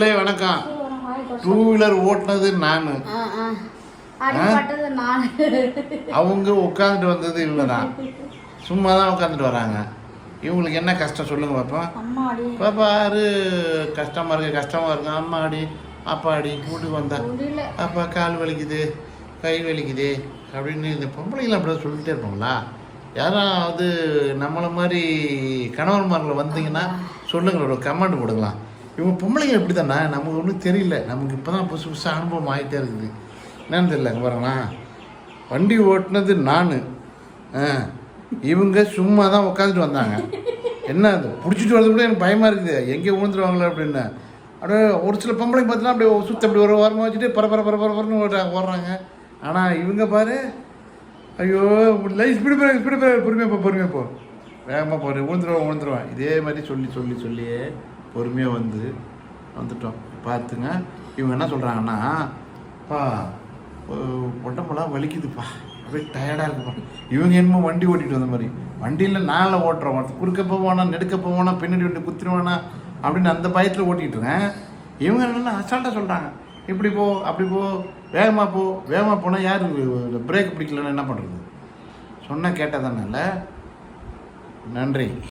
வணக்கம். Two wheeler ஓட்டுனது நானு, அவங்க உட்காந்துட்டு வந்தது இவங்கதான். சும்மா தான் உட்காந்துட்டு வராங்க. இவங்களுக்கு என்ன கஷ்டம் சொல்லுங்க பாப்பா. பாப்பாரு கஷ்டமா இருக்கு. அம்மாடி அப்பாடி வீட்டுக்கு வந்தா அப்பா கால் வலிக்குது, கை வலிக்குது அப்படின்னு இந்த பொம்பளைங்களை அப்படிதான் சொல்லிட்டே இருப்போங்களா? யாராவது நம்மளை மாதிரி கணவன்மார்களை வந்தீங்கன்னா சொல்லுங்கள, ஒரு கமெண்ட் போடுங்களா. இவங்க பொம்பளைங்க எப்படி தானே நமக்கு ஒன்றும் தெரியல. நமக்கு இப்போ தான் புதுசு புதுசாக அனுபவம் ஆகிட்டே இருக்குது. என்னன்னு தெரியல. பாருங்களா, வண்டி ஓட்டுனது நான், இவங்க சும்மா தான் உட்காந்துட்டு வந்தாங்க. என்ன அது பிடிச்சிட்டு வரது கூட எனக்கு பயமாக இருக்குது, எங்கே விழுந்துருவாங்களே அப்படின்னு. அப்படியே ஒரு சில பொம்பளைங்க பார்த்தீங்கன்னா அப்படியே சுற்றி அப்படி ஒரு வாரமாக வச்சுட்டு பரபரன்னு ஓடுறாங்க. ஆனால் இவங்க பாரு, ஐயோ லைஃப் பொறுமையாக போ வேகமாக போகிறேன், விழுந்துருவேன். இதே மாதிரி சொல்லியே பொறுமையாக வந்துட்டோம். பார்த்துங்க. இவங்க என்ன சொல்கிறாங்கன்னா, பா உடம்பெல்லாம் வலிக்குதுப்பா, அப்படியே டயர்டாக இருக்குப்பா. இவங்க என்னமோ வண்டி ஓட்டிகிட்டு வந்த மாதிரி, வண்டியில் நாளில் ஓட்டுறோம், குறுக்க போவோனா நெடுக்க போவோனா பின்னாடி விட்டு குத்திருவானா அப்படின்னு அந்த பயத்தில் ஓட்டிகிட்டுருக்கேன். இவங்க என்னென்னா அசால்ட்டாக சொல்கிறாங்க, இப்படி போ அப்படி போ, வேகமாக போனால் யார் பிரேக் பிடிக்கலன்னு என்ன பண்ணுறது? சொன்னால் கேட்டால் தானே. நன்றி.